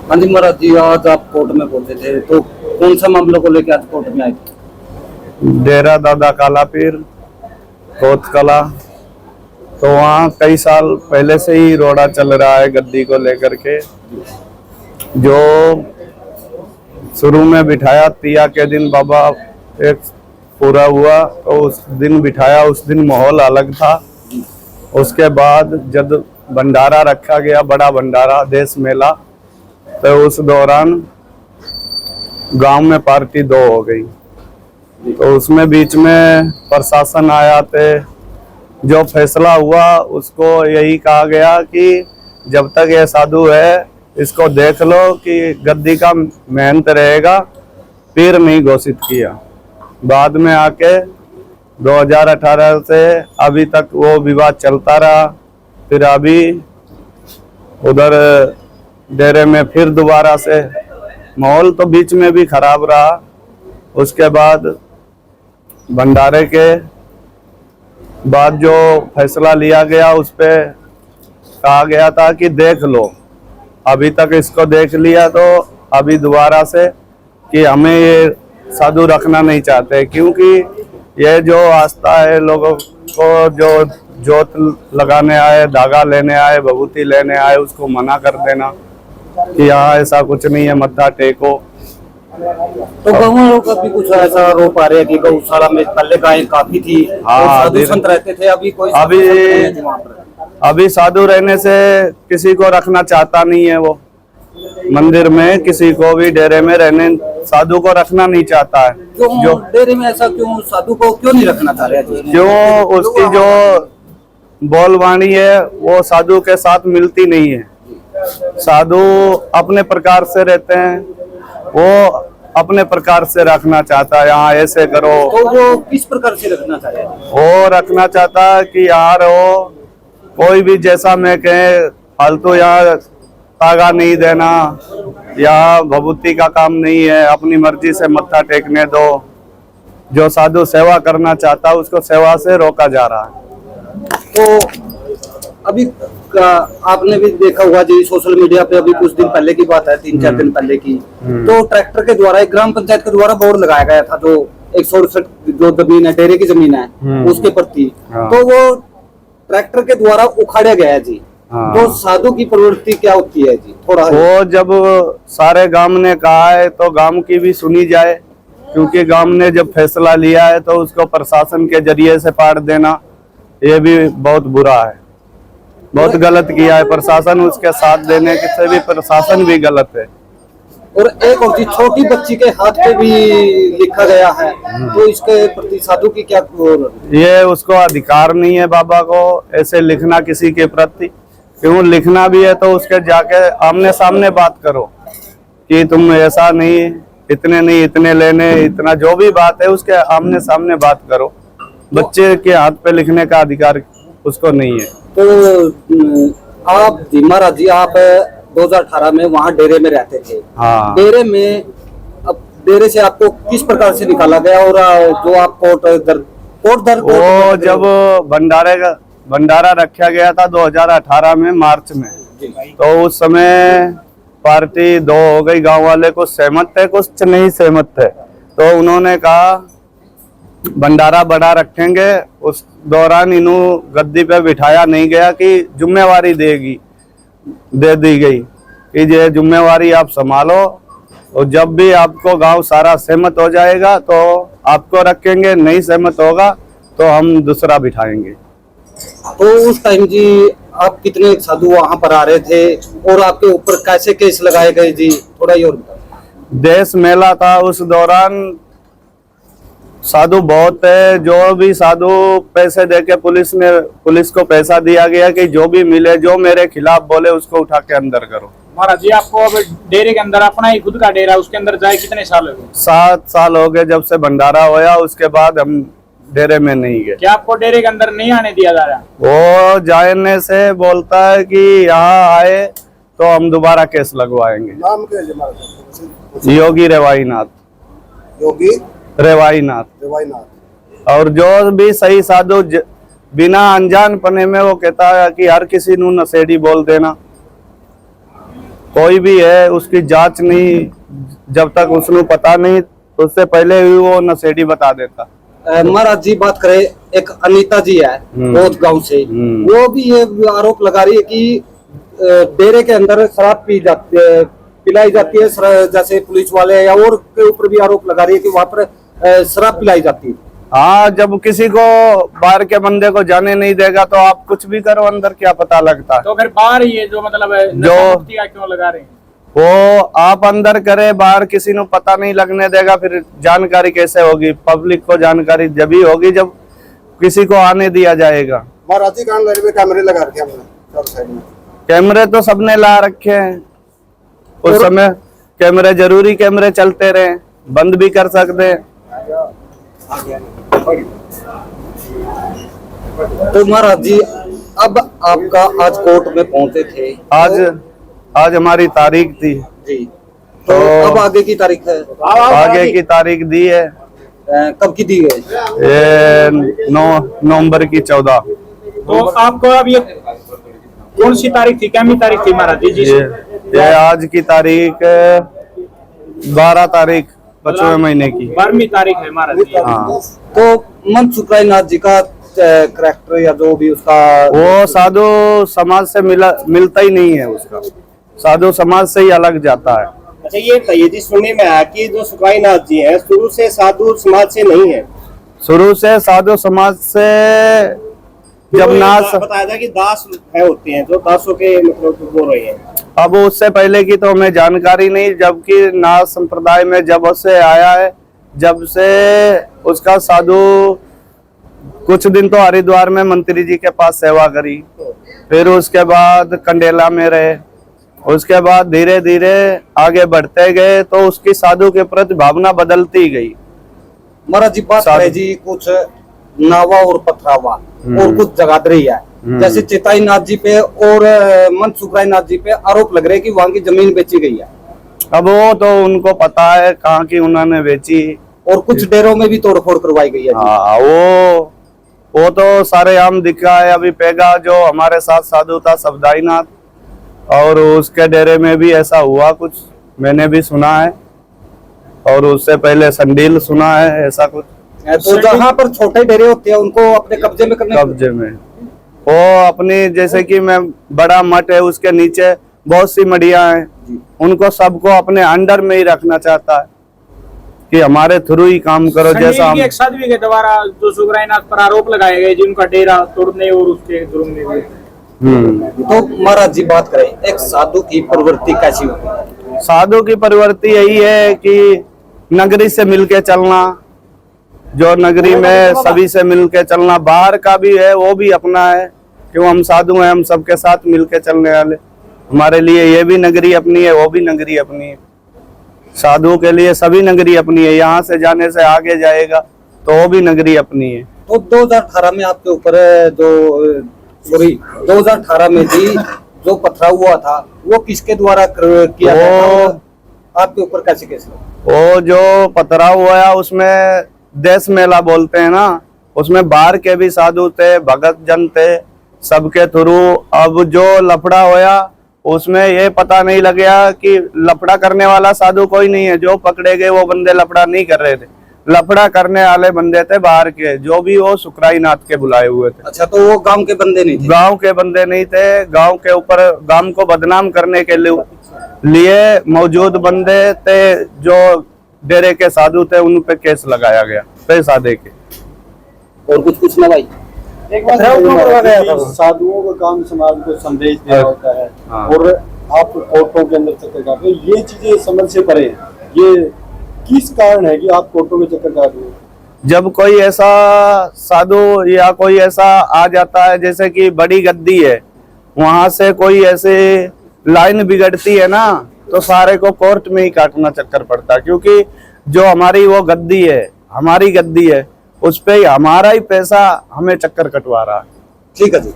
हाँ जी महाराज जी, आज आप कोर्ट में पहुंचे थे, तो कौन सा मामलों को लेकर आज कोर्ट में आए थे? डेरा दादा काला पीर कोतकला। तो वहाँ कई साल पहले से ही रोड़ा चल रहा है गद्दी को लेकर के। जो शुरू में बिठाया तिया के दिन बाबा एक पूरा हुआ तो उस दिन बिठाया, उस दिन माहौल अलग था। उसके बाद जब भंडारा रखा गया, बड़ा भंडारा देश मेला, तो उस दौरान गांव में पार्टी दो हो गई। तो उसमें बीच में प्रशासन आया थे। जो फैसला हुआ उसको यही कहा गया कि जब तक ये साधु है इसको देख लो कि गद्दी का मेहनत रहेगा, पीर नहीं घोषित किया। बाद में आके 2018 से अभी तक वो विवाद चलता रहा। फिर अभी उधर डेरे में फिर दोबारा से माहौल तो बीच में भी खराब रहा। उसके बाद भंडारे के बाद जो फैसला लिया गया उस पे कहा गया था कि देख लो। अभी तक इसको देख लिया तो अभी दोबारा से कि हमें ये साधु रखना नहीं चाहते, क्योंकि ये जो आस्था है लोगों को, जो जोत लगाने आए, धागा लेने आए, भभूति लेने आए, उसको मना कर देना कि यहाँ ऐसा कुछ नहीं है, मत्था टेको। तो गाँव लोग अभी कुछ ऐसा रो पा रहे हैं कि गौशाला में पहले गायें काफी थी, और साधु संत रहते थे, अभी कोई अभी साधु रहने से किसी को रखना चाहता नहीं है। वो मंदिर में किसी को भी डेरे में रहने, साधु को रखना नहीं चाहता है। जो डेरे में ऐसा क्यों, साधु को क्यों नहीं रखना चाह रहे? क्यों? उसकी जो बोलवाणी है वो साधु के साथ मिलती नहीं है। साधु अपने प्रकार से रहते हैं, वो अपने प्रकार से रखना चाहता है। यहाँ ऐसे करो। तो वो किस प्रकार से रखना चाहता है? वो रखना चाहता है कि यहाँ रहो, कोई भी जैसा मैं कहे, फालतू यहाँ तागा नहीं देना, यहाँ भभूति का काम नहीं है, अपनी मर्जी से मत्था टेकने दो। जो साधु सेवा करना चाहता है उसको सेवा से रोका जा रहा है। तो अभी आपने भी देखा हुआ जी सोशल मीडिया पे, अभी कुछ दिन पहले की बात है, 3-4 दिन पहले की, तो ट्रैक्टर के द्वारा एक ग्राम पंचायत के द्वारा बोर्ड लगाया गया था, जो 168 जो जमीन है, डेरे की जमीन है, उसके प्रति, तो वो ट्रैक्टर के द्वारा उखाड़ा गया जी। तो साधु की प्रवृत्ति क्या होती है जी? थोड़ा वो जब सारे गांव ने कहा है तो गांव की भी सुनी जाए, क्योंकि गांव ने जब फैसला लिया है तो उसको प्रशासन के जरिए से पाड़ देना ये भी बहुत बुरा है, बहुत गलत किया है प्रशासन। उसके साथ देने से भी प्रशासन भी गलत है। और एक और चीज, छोटी बच्ची के हाथ पे भी लिखा गया है, तो इसके प्रति साधु की क्या? ये उसको अधिकार नहीं है बाबा को ऐसे लिखना किसी के प्रति। क्यों लिखना भी है तो उसके जाके आमने सामने बात करो कि तुम ऐसा नहीं, इतने नहीं, इतने लेने, इतना जो भी बात है उसके आमने सामने बात करो। बच्चे के हाथ पे लिखने का अधिकार उसको नहीं है। तो आप जी महाराज जी, आप 2018 में वहाँ डेरे में रहते थे। हाँ। डेरे में, अब डेरे से आपको किस प्रकार से निकाला गया, और जो आप कोर्ट दर वो जब भंडारा रखा गया था 2018 में मार्च में, तो उस समय पार्टी दो हो गई। गांव वाले कुछ सहमत थे, कुछ नहीं सहमत थे। तो उन्होंने कहा भंडारा बड़ा रखेंगे। उस दौरान इन्हों गद्दी पे बिठाया नहीं गया कि जिम्मेवारी दे दी गई कि ये जिम्मेवारी आप संभालो, और जब भी आपको गांव सारा सहमत हो जाएगा तो आपको रखेंगे, नहीं सहमत होगा तो हम दूसरा बिठाएंगे। तो उस टाइम जी आप कितने साधु वहाँ पर आ रहे थे, और आपके ऊपर कैसे केस लगाए गए जी? थोड़ा ये और बताओ। देश मेला था उस दौरान, साधु बहुत है। जो भी साधु पैसे देके पुलिस को पैसा दिया गया कि जो भी मिले, जो मेरे खिलाफ बोले उसको उठा के अंदर करो। महाराज जी, आपको अब डेरे के अंदर, अपना ही खुद का डेरा, उसके अंदर जाए कितने साल हो गए? 7 साल हो गए जब से भंडारा होया। उसके बाद हम डेरे में नहीं गए। क्या आपको डेरे के अंदर नहीं आने दिया जा रहा? वो जाने से बोलता है कि यहाँ आए तो हम दोबारा केस लगवाएंगे। नाम क्या है? योगी रेवाईनाथ। योगी रेवाईनाथ। और जो भी सही साधु बिना अनजान पने में वो कहता है कि हर किसी नू नशेड़ी बोल देना। कोई भी है उसकी जांच नहीं, जब तक उसको पता नहीं उससे पहले ही वो नशेड़ी बता देता। महाराज जी बात करें, एक अनीता जी है बोध गांव से, वो भी ये आरोप लगा रही है कि डेरे के अंदर शराब पिलाई जाती है, जैसे पुलिस वाले या और के ऊपर भी आरोप लगा रही है कि वहाँ पर शराब पिलाई जाती है। हाँ, जब किसी को बाहर के बंदे को जाने नहीं देगा तो आप कुछ भी करो अंदर, क्या पता लगता है। तो फिर बाहर ये जो मतलब जो क्यों लगा रहे हैं? वो आप अंदर करे, बाहर किसी को पता नहीं लगने देगा, फिर जानकारी कैसे होगी? पब्लिक को जानकारी जब ही होगी जब किसी को आने दिया जाएगा। महाराज जी कान में कैमरे लगा रखे हमने सब साइड में। कैमरे तो सबने ला रखे हैं, उस समय कैमरे जरूरी कैमरे चलते रहे, बंद भी कर सकते हैं। तो महाराज जी अब आपका आज कोर्ट में पहुंचे थे, आज हमारी तारीख थी जी, तो अब आगे की तारीख है? आगे की तारीख दी है। कब की दी है? ये 9 नवंबर की 14। तो आपको अब ये कौन सी तारीख थी, क्या तारीख थी महाराज जी? ये आज की तारीख 12 तारीख 5वें महीने की 12वीं तारीख है महाराज जी। हाँ, तो मन सुखराय नाथ जी का करैक्टर या जो भी उसका, वो साधु समाज से मिलता ही नहीं है, उसका साधु समाज से ही अलग जाता है। अच्छा, ये बताइए जी, सुनने में आया कि जो सुखराय नाथ जी हैं शुरू से साधु समाज से नहीं है। शुरू से साधु समाज से जब नाश बताया था कि दास है होते हैं, जो दासों के मतलब बोल रहे हैं। अब उससे पहले की तो हमें जानकारी नहीं, जबकि नाथ संप्रदाय में जब से आया है, जब से उसका साधु कुछ दिन तो हरिद्वार में मंत्री जी के पास सेवा करी, फिर उसके बाद कंडेला में रहे, उसके बाद धीरे धीरे आगे बढ़ते गए तो उसकी साधु के प्रति भावना बदलती गई। महाराज जी बात करें जी कुछ नावा और पथरावा और कुछ जगाधरी है, जैसे चिताई नाथ जी पे और मन सुखराय नाथ जी पे आरोप लग रहे हैं कि वहाँ की जमीन बेची गई है। अब वो तो उनको पता है कहाँ की उन्होंने बेची, और कुछ डेरों में भी तोड़फोड़ करवाई गई है जी। हाँ, वो तो सारे आम दिखा है। अभी पेगा जो हमारे साथ साधु था सबदाई नाथ, और उसके डेरे में भी ऐसा हुआ कुछ, मैंने भी सुना है, और उससे पहले संडील सुना है ऐसा कुछ। तो जहाँ पर छोटे डेरे होते हैं उनको अपने कब्जे में करने, कब्जे में वो अपनी, जैसे कि मैं बड़ा मठ है उसके नीचे बहुत सी मडिया हैं, उनको सबको अपने अंडर में ही रखना चाहता है कि हमारे थ्रू ही काम करो। जैसा हम एक साध्वी के द्वारा जो सुखराय नाथ पर आरोप लगाए गए जिनका डेरा तोड़ने और उसके जुर्म में भी। तो महाराज जी बात करें, एक साधु की प्रवृत्ति कैसी होती है? साधु की प्रवृत्ति यही है कि नगरी से मिलके चलना, जो नगरी में सभी से मिलके चलना। बाहर का भी है, वो भी अपना है, क्यों हम साधु हैं, हम सबके साथ मिलके चलने वाले। हमारे लिए ये भी नगरी अपनी है, वो भी नगरी अपनी है। साधु के लिए सभी नगरी अपनी है, यहाँ से जाने से आगे जाएगा तो वो भी नगरी अपनी है। तो 2018 में आपके ऊपर जो 2018 में जी जो पथराव हुआ था वो किसके द्वारा किया गया था? आपके ऊपर कैसे केस लगा? वो जो पथराव हुआ उसमें देश मेला बोलते हैं ना, उसमें बाहर के भी साधु थे, भगत जन थे, सबके थ्रू। अब जो लफड़ा होया उसमें ये पता नहीं लगा कि लफड़ा करने वाला साधु कोई नहीं है, जो पकड़े गए वो बंदे लफड़ा नहीं कर रहे थे, लफड़ा करने वाले बंदे थे बाहर के, जो भी वो सुखराय नाथ के बुलाए हुए थे। अच्छा, तो वो गांव के बंदे नहीं थे? गांव के बंदे नहीं थे, गांव के ऊपर गांव को बदनाम करने के लिए मौजूद बंदे थे, जो डेरे के साधु थे, उन पे केस लगाया गया पैसा दे के। और कुछ ना भाई, एक बात करवा गया था, साधुओं का काम समाज को संदेश दिया होता है, और आप कोर्टों के अंदर चक्कर काट रहे हो, ये चीजें समझ से परे हैं। ये किस कारण है कि आप कोर्टों के चक्कर काट रहे हो? जब कोई ऐसा साधु या कोई ऐसा आ जाता है, जैसे कि बड़ी गद्दी है, वहां से कोई ऐसे लाइन बिगड़ती है ना, तो सारे को कोर्ट में ही काटना चक्कर पड़ता है, क्योंकि जो हमारी वो गद्दी है, हमारी गद्दी है, उस पे हमारा ही पैसा हमें चक्कर कटवा रहा है। ठीक है जी।